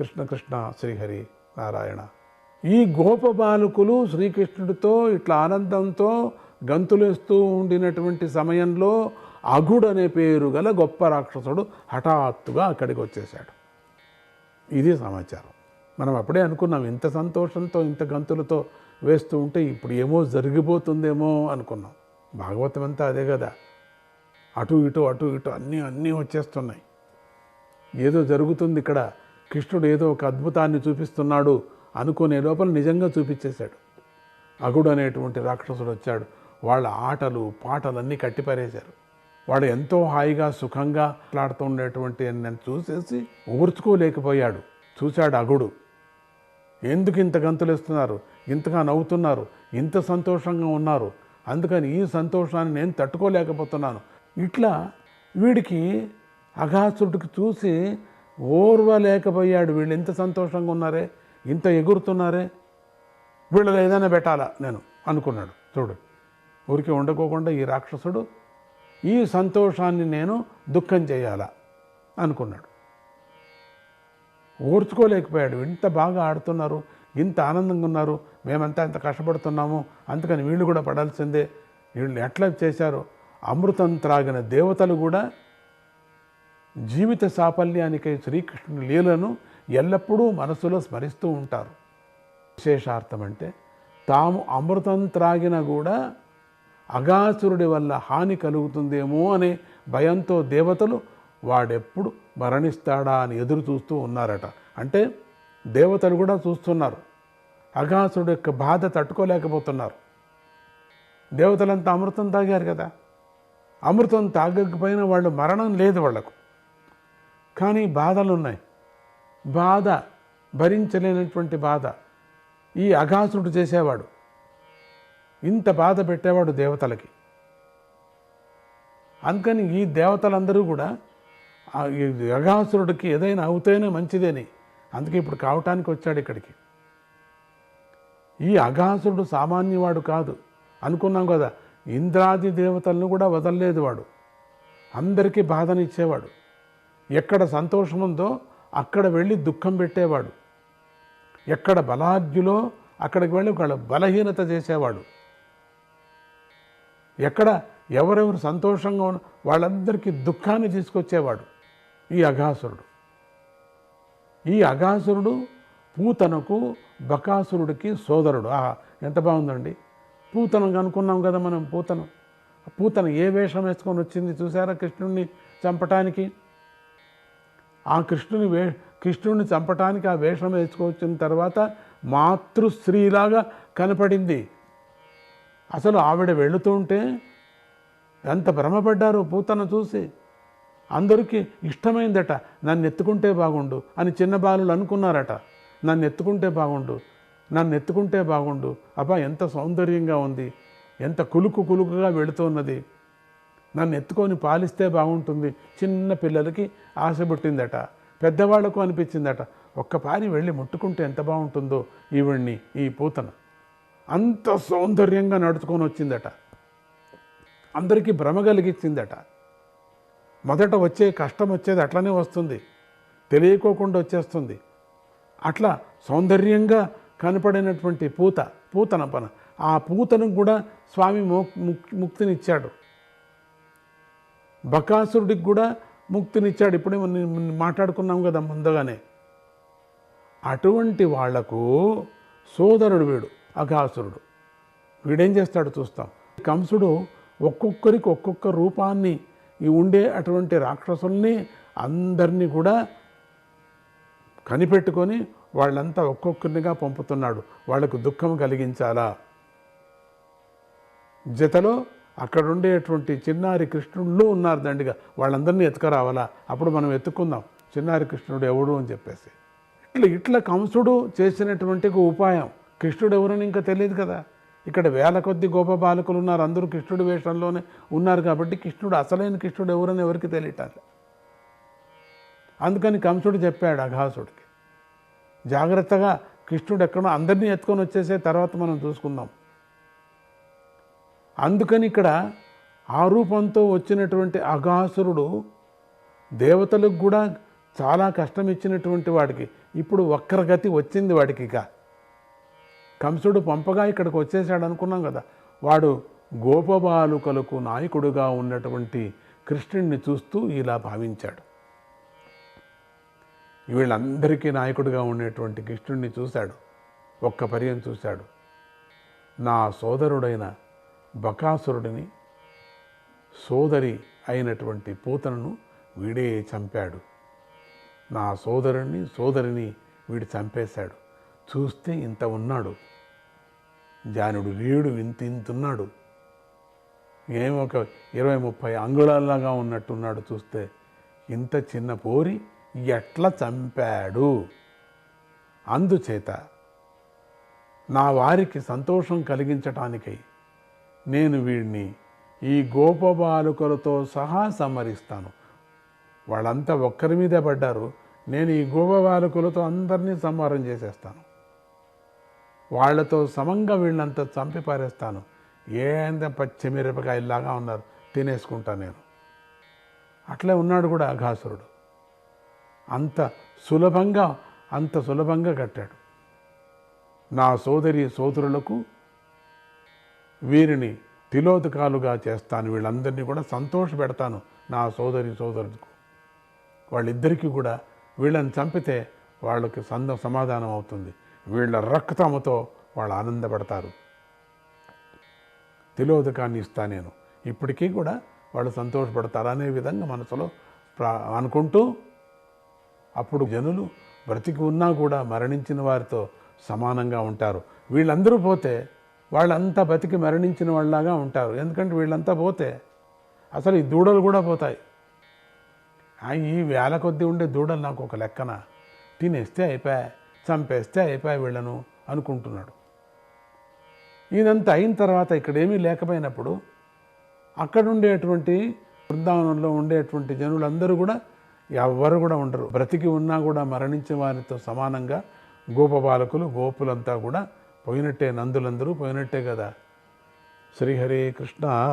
కృష్ణ కృష్ణ శ్రీహరి నారాయణ. ఈ గోపబాలకులు శ్రీకృష్ణుడితో ఇట్లా ఆనందంతో గంతులేస్తూ ఉండినటువంటి సమయంలో అఘుడు అనే పేరు గల గొప్ప రాక్షసుడు హఠాత్తుగా అక్కడికి వచ్చేశాడు. ఇది సమాచారం. మనం అప్పుడే అనుకున్నాం, ఇంత సంతోషంతో ఇంత గంతులతో వేస్తూ ఉంటే ఇప్పుడు ఏమో జరిగిపోతుందేమో అనుకున్నాం. భాగవతం అంతా అదే కదా, అటు ఇటు అన్నీ వచ్చేస్తున్నాయి. ఏదో జరుగుతుంది ఇక్కడ, కృష్ణుడు ఏదో ఒక అద్భుతాన్ని చూపిస్తున్నాడు అనుకునే లోపల నిజంగా చూపించేశాడు. అఘుడు అనేటువంటి రాక్షసుడు వచ్చాడు. వాళ్ళ ఆటలు పాటలన్నీ కట్టిపారేశారు. వాడు ఎంతో హాయిగా సుఖంగా మాట్లాడుతూ ఉండేటువంటి నేను చూసేసి ఓర్చుకోలేకపోయాడు. చూశాడు అఘుడు, ఎందుకు ఇంత గంతులేస్తున్నారు, ఇంతగా నవ్వుతున్నారు, ఇంత సంతోషంగా ఉన్నారు, అందుకని ఈ సంతోషాన్ని నేను తట్టుకోలేకపోతున్నాను. ఇట్లా వీడికి అఘాసుడికి చూసి ఓర్వలేకపోయాడు. వీళ్ళు ఇంత సంతోషంగా ఉన్నారే, ఇంత ఎగురుతున్నారే, వీళ్ళలో ఏదైనా పెట్టాలా నేను అనుకున్నాడు. చూడు, ఊరికే ఉండకోకుండా ఈ రాక్షసుడు ఈ సంతోషాన్ని నేను దుఃఖం చేయాలా అనుకున్నాడు. ఓర్చుకోలేకపోయాడు. ఇంత బాగా ఆడుతున్నారు, ఇంత ఆనందంగా ఉన్నారు, మేమంతా ఇంత కష్టపడుతున్నాము, అందుకని వీళ్ళు కూడా పడాల్సిందే. వీళ్ళు ఎట్లా చేశారు, అమృతం త్రాగిన దేవతలు కూడా జీవిత సాఫల్యానికై శ్రీకృష్ణుని లీలను ఎల్లప్పుడూ మనసులో స్మరిస్తూ ఉంటారు. విశేషార్థం అంటే తాము అమృతం త్రాగిన కూడా అఘాసురుడి వల్ల హాని కలుగుతుందేమో అనే భయంతో దేవతలు వాడెప్పుడు మరణిస్తాడా అని ఎదురు చూస్తూ ఉన్నారట. అంటే దేవతలు కూడా చూస్తున్నారు, అఘాసురుడు యొక్క బాధ తట్టుకోలేకపోతున్నారు. దేవతలంతా అమృతం తాగారు కదా, అమృతం తాగకపోయినా వాళ్ళు మరణం లేదు వాళ్లకు, కానీ బాధలు ఉన్నాయి. బాధ భరించలేనటువంటి బాధ ఈ అఘాసురుడు చేసేవాడు. ఇంత బాధ పెట్టేవాడు దేవతలకి. అందుకని ఈ దేవతలందరూ కూడా ఈ అఘాసురుడికి ఏదైనా అవుతేనే మంచిదేని, అందుకే ఇప్పుడు కావటానికి వచ్చాడు ఇక్కడికి. ఈ అఘాసురుడు సామాన్యవాడు కాదు అనుకున్నాం కదా, ఇంద్రాది దేవతలను కూడా వదలలేదు వాడు. అందరికీ బాధనిచ్చేవాడు. ఎక్కడ సంతోషం ఉందో అక్కడ వెళ్ళి దుఃఖం పెట్టేవాడు. ఎక్కడ బలాఢ్యులో అక్కడికి వెళ్ళి వాళ్ళ బలహీనత చేసేవాడు. ఎక్కడ ఎవరెవరు సంతోషంగా ఉన్న వాళ్ళందరికీ దుఃఖాన్ని తీసుకొచ్చేవాడు ఈ అఘాసురుడు. ఈ అఘాసురుడు పూతనకు బకాసురుడికి సోదరుడు. ఎంత బాగుందండి. పూతన అనుకున్నాం కదా మనం. పూతన ఏ వేషం వేసుకొని వచ్చింది చూసారా కృష్ణుడిని చంపటానికి? ఆ కృష్ణుడిని చంపటానికి ఆ వేషం వేసుకొచ్చిన తర్వాత మాతృశ్రీలాగా కనపడింది. అసలు ఆవిడ వెళుతుంటే ఎంత భ్రమపడ్డారు పూతన చూసి. అందరికీ ఇష్టమైందట, నన్ను ఎత్తుకుంటే బాగుండు అని చిన్న బాలులు అనుకున్నారట. నన్ను ఎత్తుకుంటే బాగుండు, అబ్బా ఎంత సౌందర్యంగా ఉంది, ఎంత కులుకుగా వెళుతున్నది, నన్ను ఎత్తుకొని పాలిస్తే బాగుంటుంది. చిన్న పిల్లలకి ఆశ పుట్టిందట, పెద్దవాళ్లకు అనిపించిందట, ఒక్కపారి వెళ్ళి ముట్టుకుంటే ఎంత బాగుంటుందో ఈవిడ్ని, ఈ పూతన. అంత సౌందర్యంగా నడుచుకొని వచ్చిందట, అందరికీ భ్రమ కలిగించిందట. మొదట వచ్చే కష్టం వచ్చేది అట్లనే వస్తుంది, తెలియకోకుండా వచ్చేస్తుంది. అట్లా సౌందర్యంగా కనపడినటువంటి పూతన పన, ఆ పూతను కూడా స్వామి ముక్తినిచ్చాడు. బకాసురుడికి కూడా ముక్తినిచ్చాడు. ఇప్పుడే మాట్లాడుకున్నాం కదా ముందుగానే. అటువంటి వాళ్లకు సోదరుడు వీడు అఘాసురుడు. వీడేం చేస్తాడు చూస్తాం. కంసుడు ఒక్కొక్కరికి ఒక్కొక్క రూపాన్ని ఉండే అటువంటి రాక్షసుల్ని అందరినీ కూడా కనిపెట్టుకొని వాళ్ళంతా ఒక్కొక్కరినిగా పంపుతున్నాడు. వాళ్లకు దుఃఖం కలిగించాలా. జతలో అక్కడ ఉండేటువంటి చిన్నారి కృష్ణుళ్ళు ఉన్నారు దండిగా, వాళ్ళందరినీ ఎత్తుకురావాలా, అప్పుడు మనం ఎత్తుకుందాం చిన్నారి కృష్ణుడు ఎవడు అని చెప్పేసి. ఇట్లా కంసుడు చేసినటువంటి ఉపాయం. కృష్ణుడు ఎవరని ఇంకా తెలియదు కదా. ఇక్కడ వేల కొద్ది గోప బాలకులు ఉన్నారు, అందరూ కృష్ణుడి వేషంలోనే ఉన్నారు కాబట్టి కృష్ణుడు అసలైన కృష్ణుడు ఎవరని ఎవరికి తెలియటాలి. అందుకని కంసుడు చెప్పాడు అఘాసుడికి, జాగ్రత్తగా కృష్ణుడు ఎక్కడో అందరినీ ఎత్తుకొని వచ్చేసే తర్వాత మనం చూసుకుందాం. అందుకని ఇక్కడ ఆ రూపంతో వచ్చినటువంటి అఘాసురుడు దేవతలకు కూడా చాలా కష్టం ఇచ్చినటువంటి వాడికి ఇప్పుడు వక్రగతి వచ్చింది వాడికి. ఇక కంసుడు పంపగా ఇక్కడికి వచ్చేసాడు అనుకున్నాం కదా. వాడు గోపబాలుకలకు నాయకుడుగా ఉన్నటువంటి కృష్ణుడిని చూస్తూ ఇలా భావించాడు. వీళ్ళందరికీ నాయకుడిగా ఉండేటువంటి కృష్ణుడిని చూశాడు. ఒక్క పర్యం చూశాడు. నా సోదరుడైన బకాసురుడిని, సోదరి అయినటువంటి పూతనను వీడే చంపాడు. నా సోదరిని వీడు చంపేశాడు. చూస్తే ఇంత ఉన్నాడు, జానుడు లేడు, ఇంతున్నాడు. ఏమో ఒక 20-30 అంగుళాల్లాగా ఉన్నట్టున్నాడు. చూస్తే ఇంత చిన్న పోరి ఎట్లా చంపాడు? అందుచేత నా వారికి సంతోషం కలిగించటానికై నేను వీడిని ఈ గోపబాలుకలతో సహా సంహరిస్తాను. వాళ్ళంతా ఒక్కరి మీదే పడ్డారు, నేను ఈ గోపబాలుకలతో అందరినీ సంహారం చేసేస్తాను. వాళ్లతో సమంగా వీళ్ళంతా చంపి పారేస్తాను. ఏంత పచ్చిమిరపకాయలాగా ఉన్నారు, తినేసుకుంటాను నేను. అట్లే ఉన్నాడు కూడా అఘాసురుడు. అంత సులభంగా కట్టాడు. నా సోదరులకు వీరిని తిలోదకాలుగా చేస్తాను, వీళ్ళందరినీ కూడా సంతోష పెడతాను. నా సోదరులకు వాళ్ళిద్దరికీ కూడా వీళ్ళని చంపితే వాళ్ళకి సమాధానం అవుతుంది. వీళ్ళ రక్తముతో వాళ్ళు ఆనందపడతారు. తిలోదకాన్ని ఇస్తా నేను, ఇప్పటికీ కూడా వాళ్ళు సంతోషపడతారు అనే విధంగా మనసులో అనుకుంటూ, అప్పుడు జనులు బ్రతికి ఉన్నా కూడా మరణించిన వారితో సమానంగా ఉంటారు. వీళ్ళందరూ పోతే వాళ్ళంతా బతికి మరణించిన వాళ్ళలాగా ఉంటారు. ఎందుకంటే వీళ్ళంతా పోతే అసలు ఈ దూడలు కూడా పోతాయి. ఈ వేల కొద్దీ ఉండే దూడలు నాకు ఒక లెక్కన తినేస్తే అయిపోయా, చంపేస్తే అయిపోయా వీళ్ళను అనుకుంటున్నాడు. ఇదంతా అయిన తర్వాత ఇక్కడేమీ లేకపోయినప్పుడు అక్కడ ఉండేటువంటి బృందావనంలో ఉండేటువంటి జనులందరూ కూడా ఎవ్వరు కూడా ఉండరు. బ్రతికి ఉన్నా కూడా మరణించిన వారితో సమానంగా గోపబాలకులు, గోపులంతా కూడా పోయినట్టే, నందులందరూ పోయినట్టే కదా. శ్రీహరే కృష్ణ.